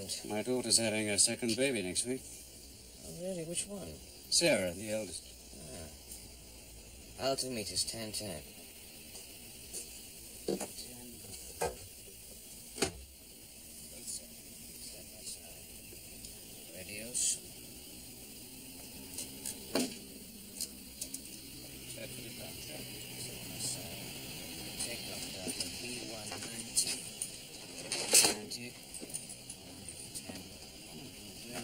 important. My daughter's having her second baby next week. Oh, really? Which one? Sarah, the eldest. Altimeters 1010. Radios. Take off Delta B190. 90. 10.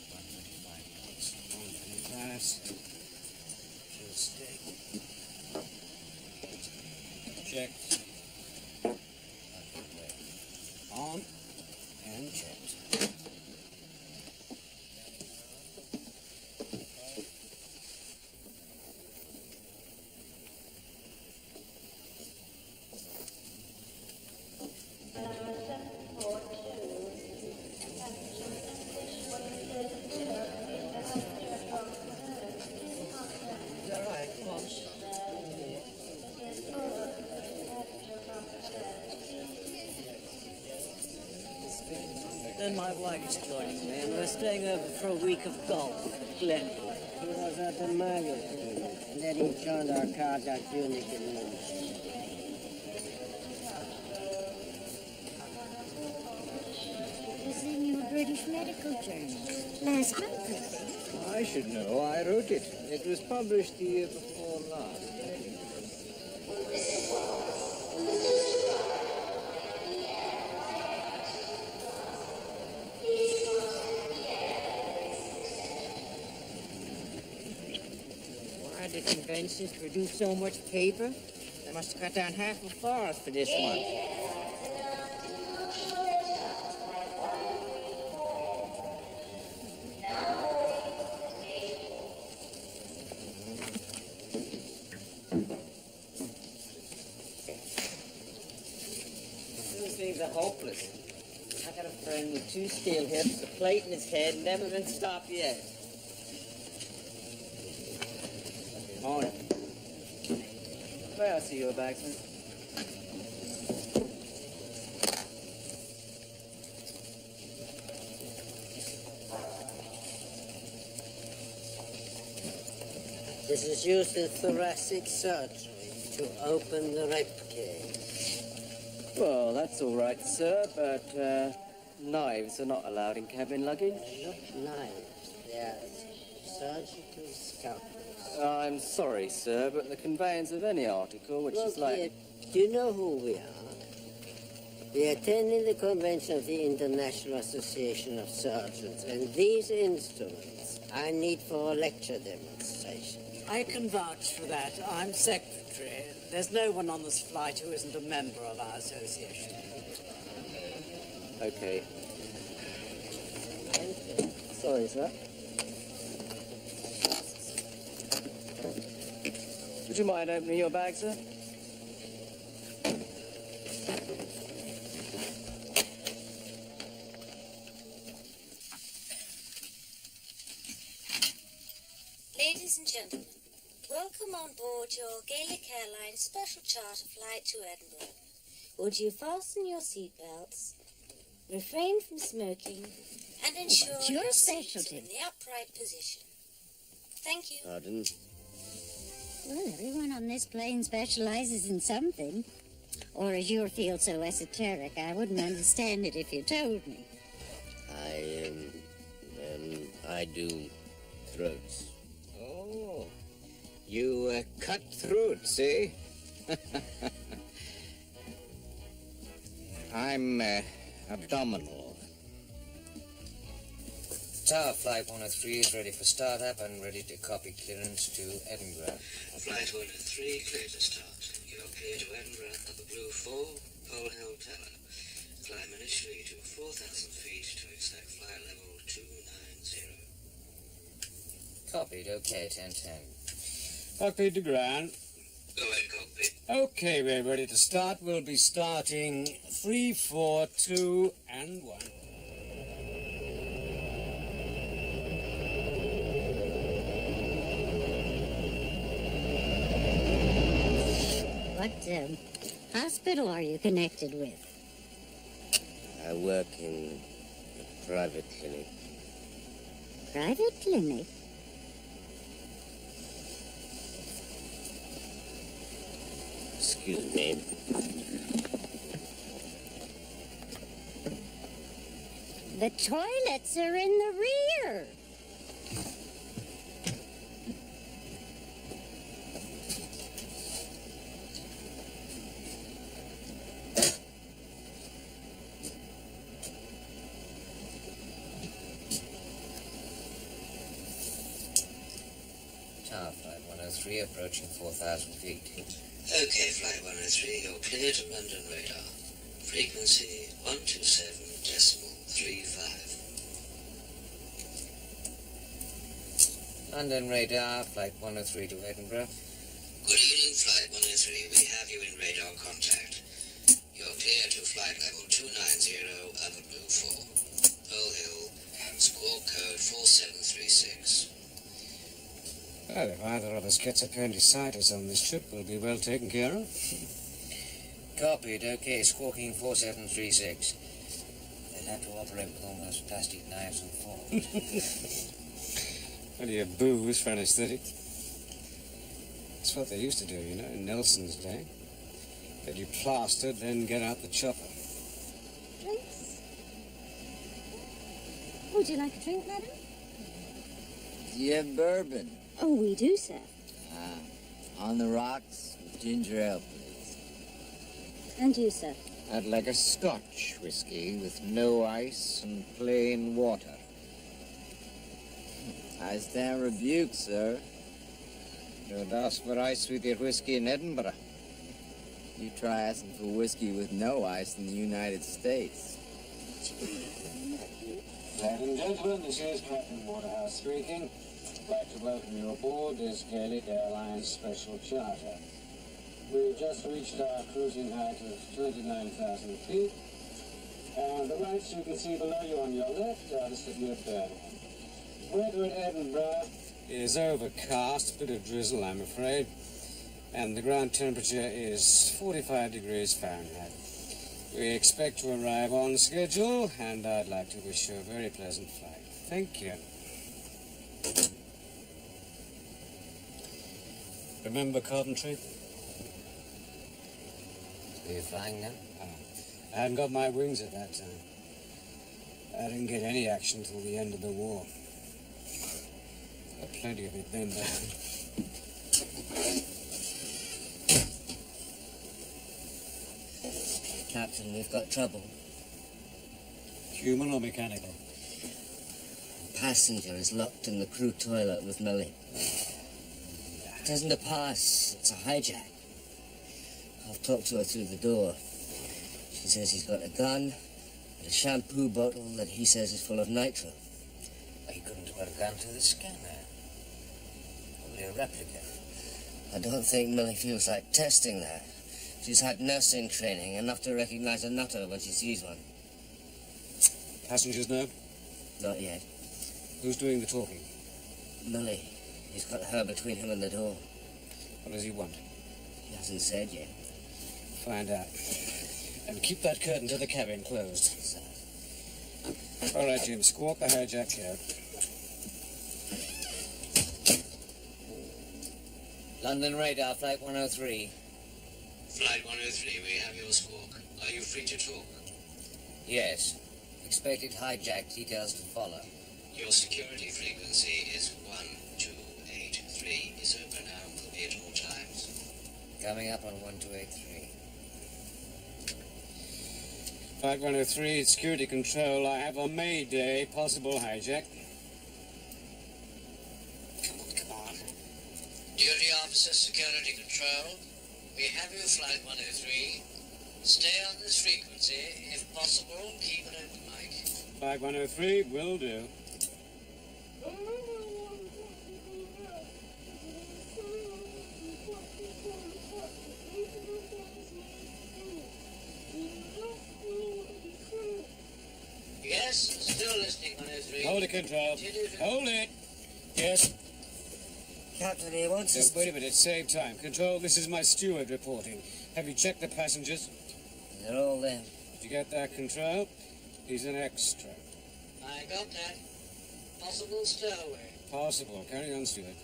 125 volts. 125. Fuel stick. Check. On and checked. Then my wife's joining me, and we're staying over for a week of golf. Glen. He was at the magazine, and then he joined our cardiac unit in Munich. It was in your British medical journal last month, I think. I should know. I wrote it. It was published the year before last. Why did conventions produce so much paper? They must have cut down half the forest for this one. Those things are hopeless. I got a friend with 2 steel hips, a plate in his head, never been stopped yet. Morning. May I see your bags, sir? This is used in thoracic surgery to open the rib cage. Well, that's all right, sir, but knives are not allowed in cabin luggage. Not knives, they are surgical scalpels. I'm sorry, sir, but the conveyance of any article which is like... Here, do you know who we are? We attended the convention of the International Association of Surgeons, and these instruments I need for a lecture demonstration. I can vouch for that. I'm secretary. There's no one on this flight who isn't a member of our association. Okay. Sorry, sir. Would you mind opening your bag, sir? Ladies and gentlemen, welcome on board your Gaelic Airlines special charter flight to Edinburgh. Would you fasten your seatbelts, refrain from smoking, and ensure What's your your seats specialty? are in the upright position? Thank you. Pardon? Well, everyone on this plane specializes in something. Or as your field so esoteric, I wouldn't understand it if you told me. I do throats. Oh, you cut throats, eh? I'm abdominal. Tower Flight 103 is ready for startup and ready to copy clearance to Edinburgh. Flight 103, clear to start. You're clear to Edinburgh at the Blue 4, Pole Hill Tower. Climb initially to 4,000 feet to exact flight level 290. Copied, okay, 1010. Cockpit to ground. Go ahead, cockpit. Okay, we're ready to start. We'll be starting 3, 4, 2, and 1. What hospital are you connected with? I work in Private clinic. Private clinic? Excuse me. The toilets are in the rear. Tower Flight 103 approaching 4,000 feet. Okay, Flight 103, you're clear to London radar. Frequency 127.35. London radar, Flight 103 to Edinburgh. Good evening, Flight 103. We have you in radar contact. You're clear to flight level 290, Upper Blue 4. Pole Hill, squawk code 4736. Well, if either of us gets appendicitis on this trip, we'll be well taken care of. Copied, okay, squawking 4736. They'll have to operate with almost plastic knives and forks. Plenty of booze for anesthetic. That's what they used to do, you know, in Nelson's day. Get you plastered, then get out the chopper. Drinks? Would you like a drink, madam? Do you have bourbon? Oh, we do, sir. On the rocks with ginger ale, please. And you, sir? I'd like a Scotch whiskey with no ice and plain water. I stand rebuked, sir. Don't ask for ice with your whiskey in Edinburgh. You try asking for whiskey with no ice in the United States. Ladies and gentlemen, this is Captain Waterhouse speaking. I'd like to welcome you aboard this Gaelic Airlines special charter. We've just reached our cruising height of 29,000 feet, and the lights you can see below you on your left are listed near Birmingham. Weather at Edinburgh is overcast, a bit of drizzle, I'm afraid, and the ground temperature is 45 degrees Fahrenheit. We expect to arrive on schedule, and I'd like to wish you a very pleasant flight. Thank you. Remember Coventry? Are you flying now? I hadn't got my wings at that time. I didn't get any action till the end of the war. Got plenty of it then, though. Captain, we've got trouble. Human or mechanical? Passenger is locked in the crew toilet with Millie. It isn't a pass, it's a hijack. I've talked to her through the door. She says he's got a gun and a shampoo bottle that he says is full of nitro. Well, he couldn't have got a gun to the scanner. Probably a replica. I don't think Millie feels like testing that. She's had nursing training, enough to recognize a nutter when she sees one. Passengers know? Not yet. Who's doing the talking? Millie. He's got her between him and the door. What does he want? He hasn't said yet. Find out. And keep that curtain to the cabin closed. Sir. All right, Jim, squawk the hijack out. London radar, Flight 103. Flight 103, we have your squawk. Are you free to talk? Yes. Expected hijack details to follow. Your security frequency is 1283. Is open now and will be at all times. Coming up on 1283. Flight 103, security control. I have a Mayday, possible hijack. Come on. Duty officer, security control. We have you, Flight 103. Stay on this frequency. If possible, keep an open mic. Flight 103, will do. Yes, still listening, 103. Hold it, control. Hold it. Yes. Captain, he wants us... Just wait a minute, save time. Control, this is my steward reporting. Have you checked the passengers? They're all there. Did you get that, Control? He's an extra. I got that. Possible stowaway. Possible. Carry on, Stuart.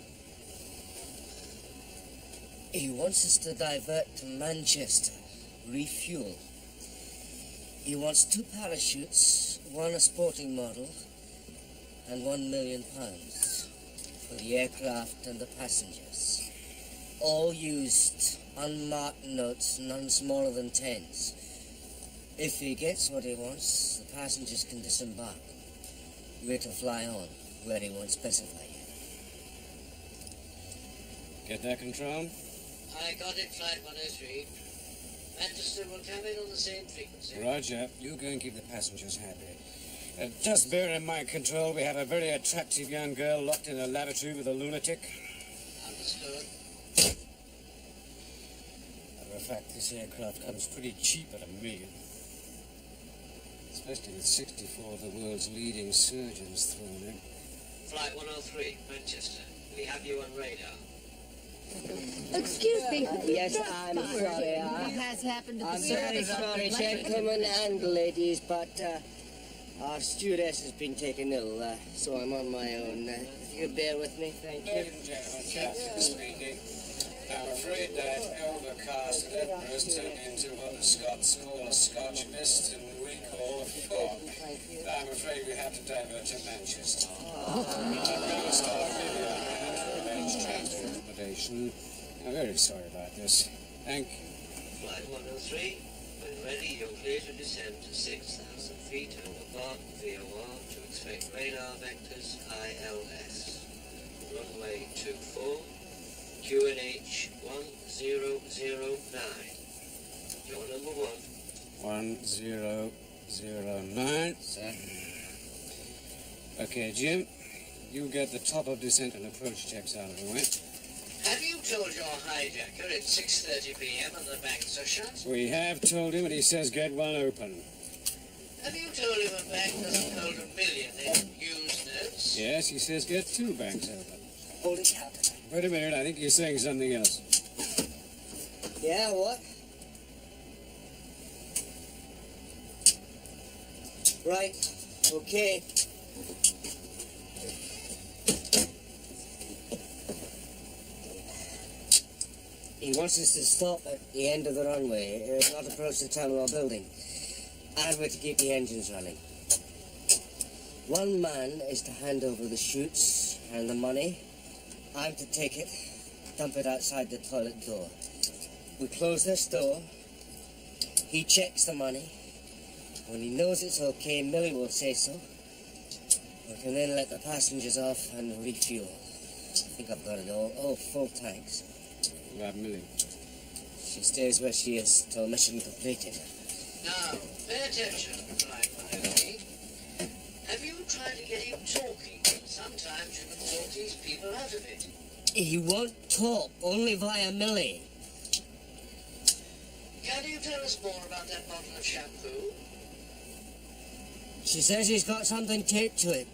He wants us to divert to Manchester, refuel. He wants 2 parachutes, 1 a sporting model, and £1 million for the aircraft and the passengers. All used, unmarked notes, none smaller than 10s. If he gets what he wants, the passengers can disembark. We're to fly on, where he won't specify yet. Get that, Control? I got it, Flight 103. Manchester will come in on the same frequency. Roger. You go and keep the passengers happy. Just bear in mind, Control, we have a very attractive young girl locked in a lavatory with a lunatic. Understood. Matter of fact, this aircraft comes pretty cheap at $1 million. Especially with 64 of the world's leading surgeons thrown in. Flight 103, Manchester. We have you on radar. Excuse me. Yes, I'm sorry. What has happened to the I'm very sorry, gentlemen and ladies, but our stewardess has been taken ill, so I'm on my own. If you bear with me, thank you. Ladies and gentlemen, Captain speaking. I'm afraid that overcast at Edinburgh has turned into what the Scots call a Scotch mist and we call a fog. I'm afraid we have to divert to Manchester. I'm going to start video and arrange transfer accommodation. I'm very sorry about this. Thank you. Flight 103, when ready, you're clear to descend to 6,000 feet over Barton VOR to expect radar vectors ILS. Runway 24, QNH 1009. You're number 1. 1009. Sir? Okay, Jim. You get the top of descent and approach checks out of the way. Have you told your hijacker it's 6:30 p.m. and the banks are shut? We have told him, and he says get one open. Have you told him a bank doesn't hold $1 million in used notes? Yes, he says get 2 banks open. Hold it, Captain. Wait a minute, I think you're saying something else. Yeah, what? Right. Okay. He wants us to stop at the end of the runway, not approach the terminal building. And we're to keep the engines running. 1 man is to hand over the chutes and the money. I'm to take it, dump it outside the toilet door. We close this door. He checks the money. When he knows it's okay, Millie will say so. We can then let the passengers off and refuel. I think I've got it all full tanks. About Millie. She stays where she is till mission completed. Now, pay attention, Flight 103. Have you tried to get him talking? Sometimes you can talk these people out of it. He won't talk, only via Millie. Can you tell us more about that bottle of shampoo? She says he's got something taped to it.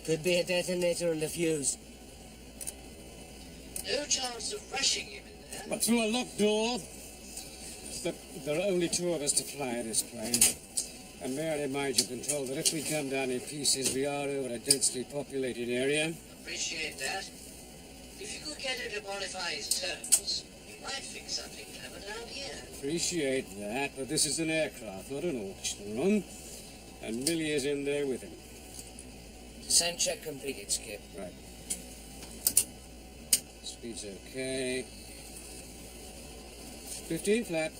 Could be a detonator and a fuse. No chance of rushing him in there. But through a locked door. Look, there are only 2 of us to fly this plane. And bear in mind, you Control, that if we come down in pieces, we are over a densely populated area. Appreciate that. If you could get him to modify his terms, you might fix something clever down here. Appreciate that, but this is an aircraft, not an auction room. And Millie is in there with him. Descent check completed, Skip. Right. Speed's okay. 15 flat.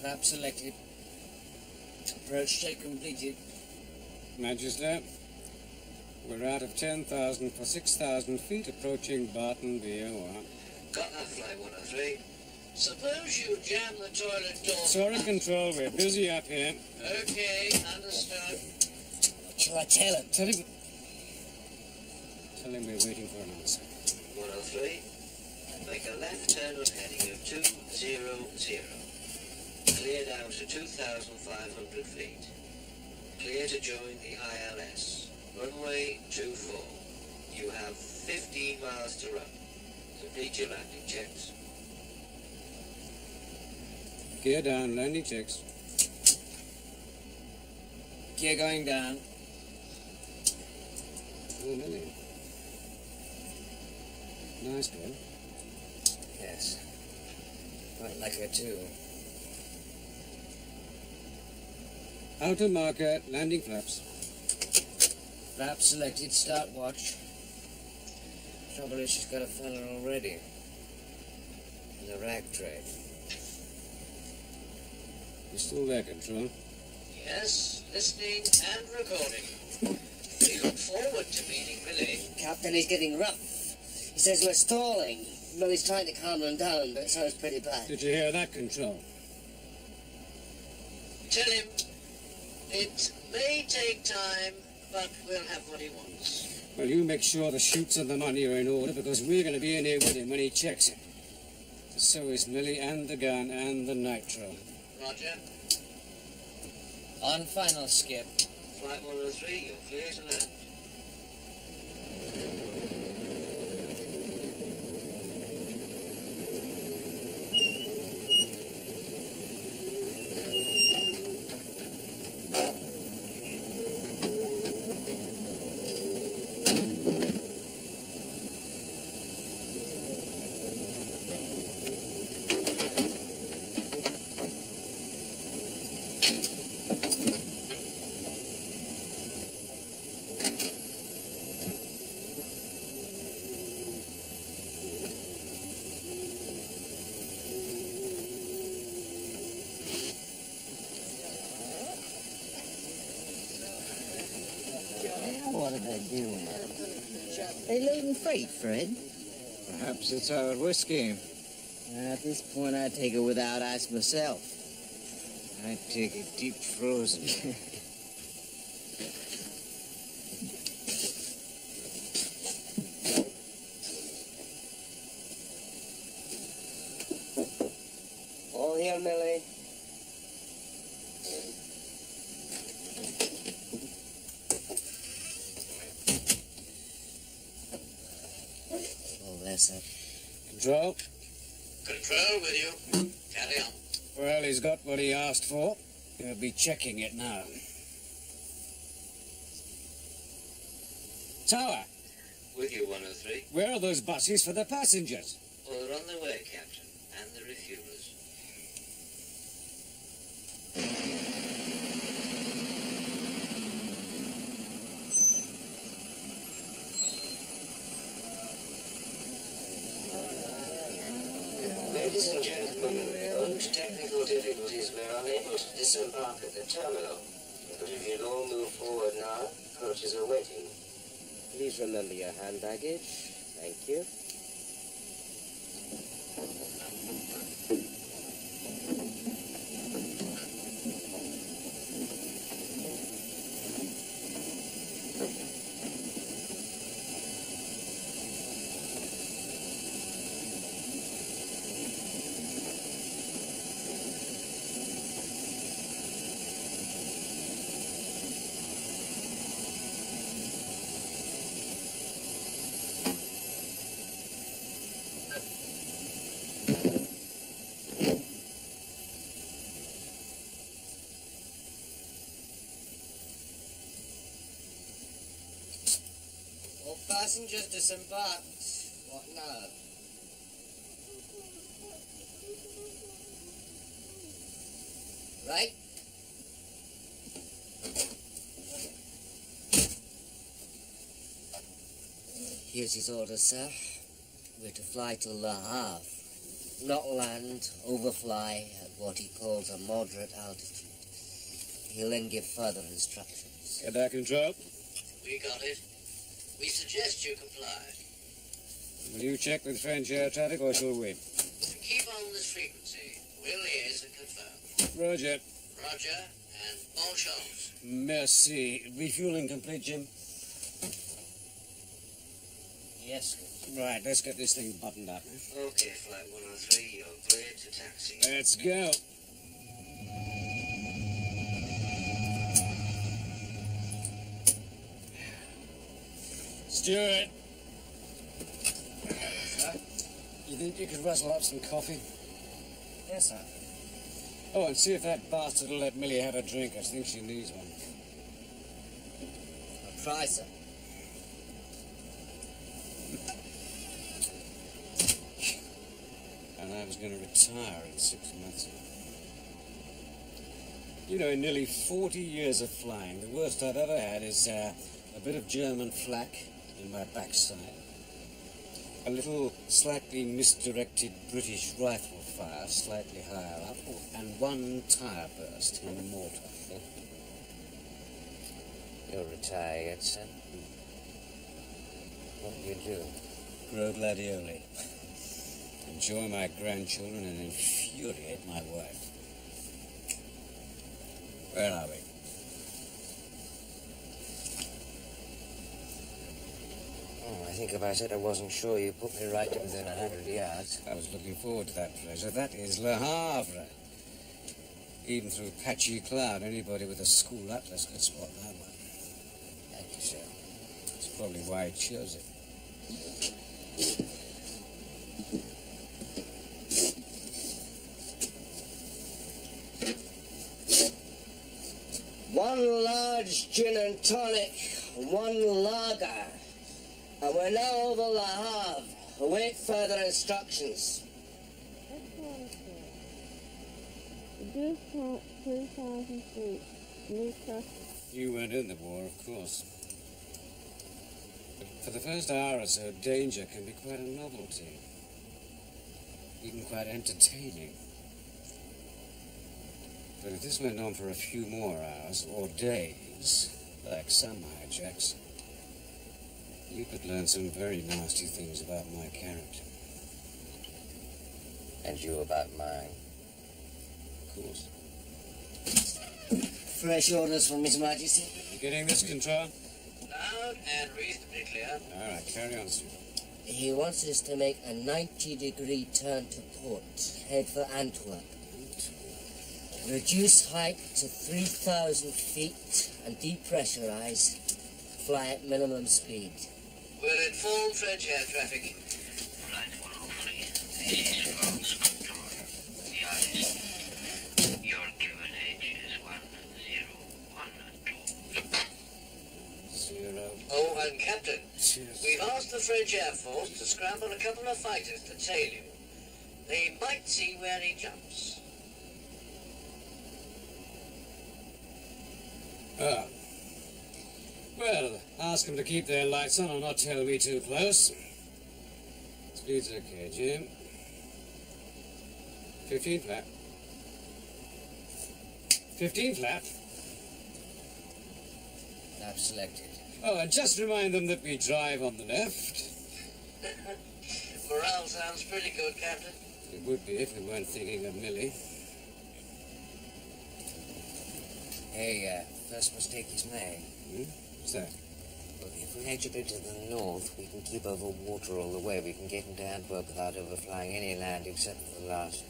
Flap selected. Approach check completed. Manchester. We're out of 10,000 for 6,000 feet approaching Barton VOR. Got that, Flight 103. Suppose you jam the toilet door. Sorry, Control, we're busy up here. Okay, understood. Shall I tell him? Tell him we're waiting for an answer. 103. Make a left turn on heading of 200. Clear down to 2,500 feet. Clear to join the ILS. Runway 24. You have 15 miles to run. Complete your landing checks. Gear down, landing checks. Gear going down. Oh, Millie. Nice girl. Yes. Quite like her, too. Outer marker, landing flaps. Flap selected, start watch. Trouble is she's got a fella already. In the rag trade. You still there, Control? Yes, listening and recording. We look forward to meeting Millie. Captain, he's getting rough. He says we're stalling. Millie's trying to calm him down, but it sounds pretty bad. Did you hear that, Control? Tell him it may take time, but we'll have what he wants. Well, you make sure the chutes and the money are in order, because we're going to be in here with him when he checks it. So is Millie and the gun and the nitro. Roger. On final skip. Flight 103, you're clear to land. What are they doing? They loading freight, Fred? Perhaps it's our whiskey. At this point, I'd take it without ice myself. I'd take it deep frozen. All here, Millie. Oh, that's it. Control? Control with you. Carry on. Well, he's got what he asked for. He'll be checking it now. Tower, With you, 103. where are those buses for the passengers? Oh, they're on their way, Captain. And the refuelers. Ladies and gentlemen, owing to technical difficulties, we're unable to disembark at the terminal. But if you'll all move forward now, coaches are waiting. Please remember your hand baggage. Thank you. All passengers disembarked. What now? Right? Here's his orders, sir. We're to fly to Le Havre. Not land, overfly at what he calls a moderate altitude. He'll then give further instructions. Get that, Control? We got it. We suggest you comply. Will you check with French air traffic, or shall we? Keep on this frequency. We'll liaise and confirm. Roger. Roger, and bon chance. Merci. Refueling complete, Jim? Yes. Right, let's get this thing buttoned up. Okay, Flight 103, you're cleared to taxi. Let's go. Stewart. You think you could rustle up some coffee? Yes, sir. Oh, and see if that bastard will let Millie have a drink. I think she needs one. Try, sir. And I was going to retire in 6 months. You know, in nearly 40 years of flying, the worst I've ever had is a bit of German flak in my backside, a little slightly misdirected British rifle fire slightly higher up, and one tyre burst in the mortar. You'll retire yet, sir? What do you do? Grow gladioli. Enjoy my grandchildren and infuriate my wife. Where are we? Oh, I think if I said I wasn't sure, you put me right to within 100 yards. I was looking forward to that pleasure. That is Le Havre. Even through patchy cloud, anybody with a school atlas could spot that one. Thank you, sir. That's probably why he chose it. One large gin and tonic, one lager. And we're now over Le Havre. Await further instructions. Distance 2,000 feet. New crossing. You weren't in the war, of course. But for the first hour or so, danger can be quite a novelty. Even quite entertaining. But if this went on for a few more hours, or days, like some hijacks, you could learn some very nasty things about my character. And you about mine. Of course. Fresh orders from His Majesty. You getting this, Control? Loud and reasonably clear. All right, carry on, sir. He wants us to make a 90-degree turn to port, head for Antwerp. Reduce height to 3,000 feet and depressurize. Fly at minimum speed. We're in full French air traffic. Flight 103. This is France Control. The IS. Your given age is 1012. Oh, and Captain, Cheers. we've asked the French Air Force to scramble a couple of fighters to tail you. They might see where he jumps. Ah. Well, ask them to keep their lights on or not tell me too close. Speed's okay, Jim. 15 flat. 15 flat. Lap selected. Oh, and just remind them that we drive on the left. Morale sounds pretty good, Captain. It would be if we weren't thinking of Millie. Hey, first mistake is made. What's that? Look, if we edge a bit to the north, we can keep over water all the way. We can get into Antwerp without overflying any land except for the last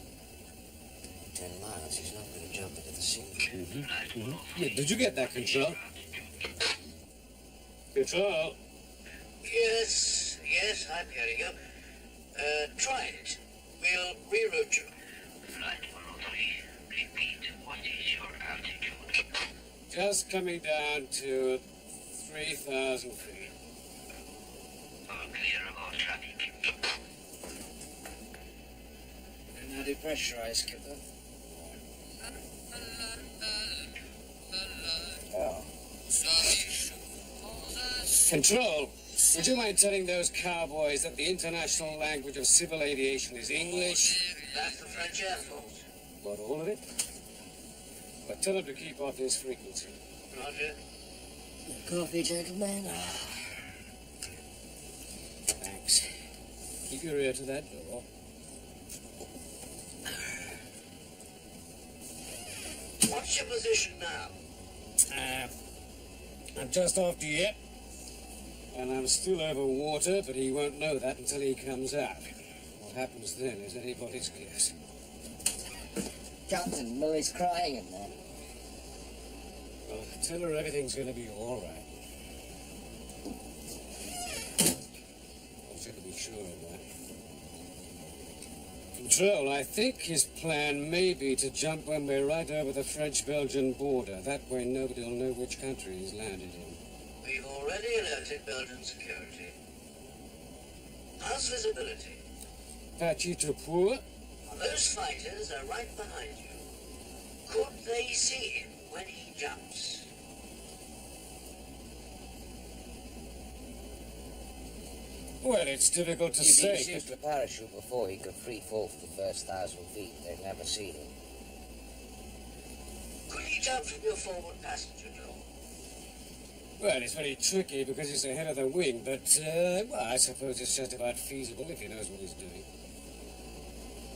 10 miles. He's not going to jump into the sea. Yeah, did you get that, Control? Control? Yes, I'm hearing you. Try it. We'll reroute you. Flight 103. Repeat, what is your altitude? Just coming down to 3,000 feet. All clear of all traffic. And now depressurize, Skipper. Oh. Control, would you mind telling those cowboys that the international language of civil aviation is English? That's the French Air Force. What, all of it? But tell them to keep off this frequency. Roger. Coffee, gentlemen. Thanks. Keep your ear to that door. What's your position now? I'm just off Dieppe, and I'm still over water, but he won't know that until he comes out. What happens then is anybody's guess. Captain, Millie's crying in there. Well, tell her everything's going to be all right. I'll try to be sure of that. Control, I think his plan may be to jump when we're right over the French-Belgian border. That way nobody will know which country he's landed in. We've already alerted Belgian security. How's visibility? Patchy to poor. Those fighters are right behind you. Could they see him when he jumps? Well, it's difficult to If say. he shoots the parachute before he could free fall for the first 1,000 feet, they'd never see him. Could he jump from your forward passenger door? Well, it's very tricky because he's ahead of the wing, but, well, I suppose it's just about feasible if he knows what he's doing.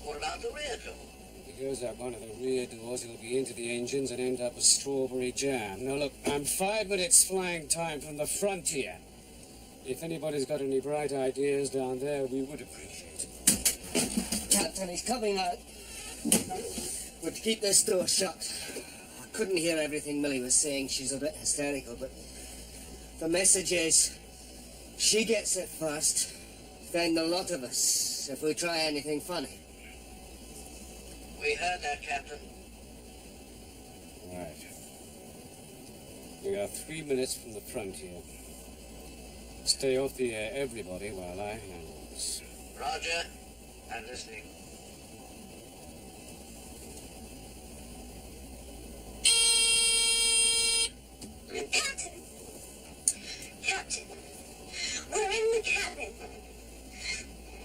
What about the rear door? If he goes out one of the rear doors, he'll be into the engines and end up with strawberry jam. Now, look, I'm 5 minutes flying time from the frontier. If anybody's got any bright ideas down there, we would appreciate it. Captain, he's coming out. We're to keep this door shut. I couldn't hear everything Millie was saying. She's a bit hysterical, but the message is she gets it first, then the lot of us, if we try anything funny. We heard that, Captain. Right. We are 3 minutes from the frontier. Stay off the air, everybody, while I handle this. Roger. I'm listening. Captain! Captain! We're in the cabin.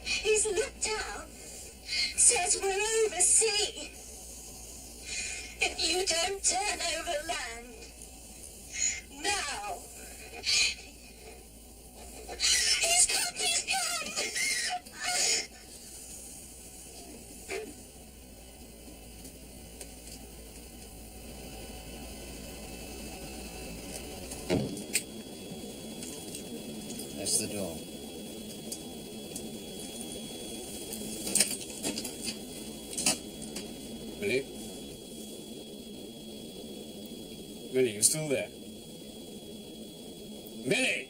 He's looked down. Says we're over sea. If you don't turn over land. Now. He's got his gun! That's the door. Millie? Millie, you still there? Millie!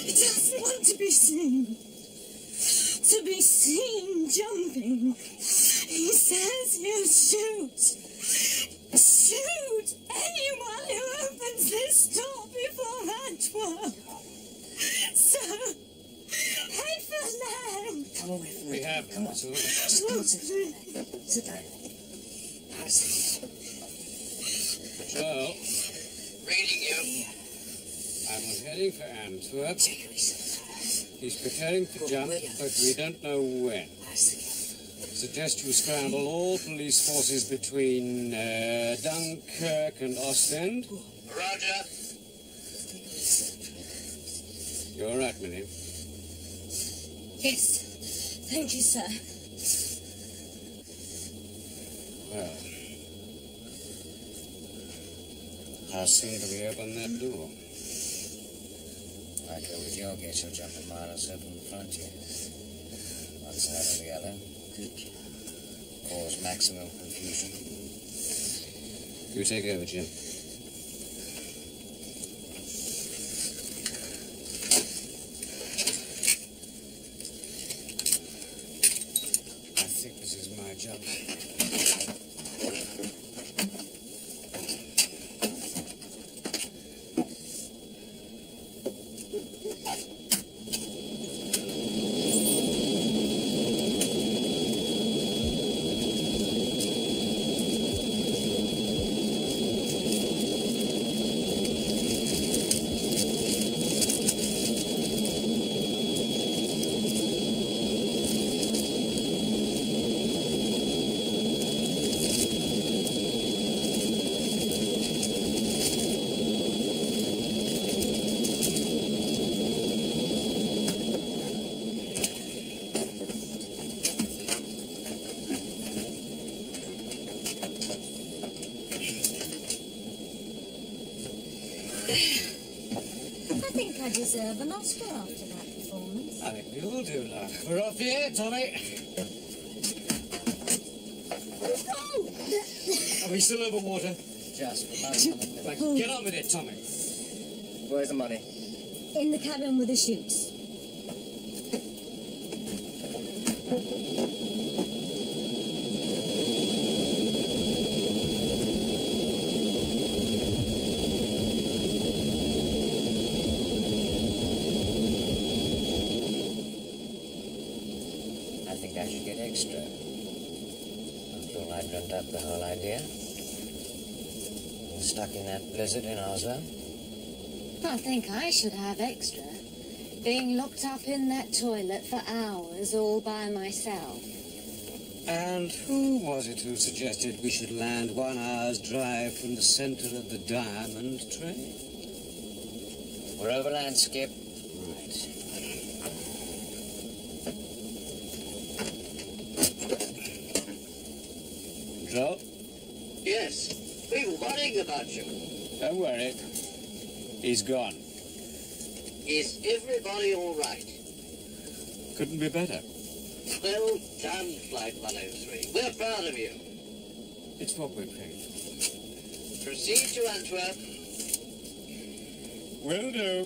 He doesn't want to be seen. To be seen jumping. He says he'll shoot. Shoot anyone who opens this door before Antwerp. So, head for land. Come away from We have Come on. so Just come on, sit down. Well, Reading you. I'm heading for Antwerp. Take it easy. He's preparing to jump, but we don't know when. Suggest you scramble all police forces between Dunkirk and Ostend. Roger. You're right, Millie. Yes. Thank you, sir. Well, how soon do we open that door? I go with your guess, you'll jump a mile or so from the frontier. One side or the other. Good. Cause maximum confusion. You take over, Jim. I think this is my jump. I think I deserve an Oscar after that performance. I think we all do, love. We're off here, Tommy. Are we still over water? Just Right, get on with it, Tommy. Where's the money? In the cabin with the chutes. thought I dreamt up the whole idea. Stuck in that blizzard in Oslo. I think I should have extra. Being locked up in that toilet for hours all by myself. And who was it who suggested we should land 1 hour's drive from the center of the diamond trade? We're overland, Skip. Right. Joe? Yes, we were worrying about you. Don't worry. He's gone. Is everybody all right? Couldn't be better. Well done, Flight 103. We're proud of you. It's what we're paid for. Proceed to Antwerp. Will do.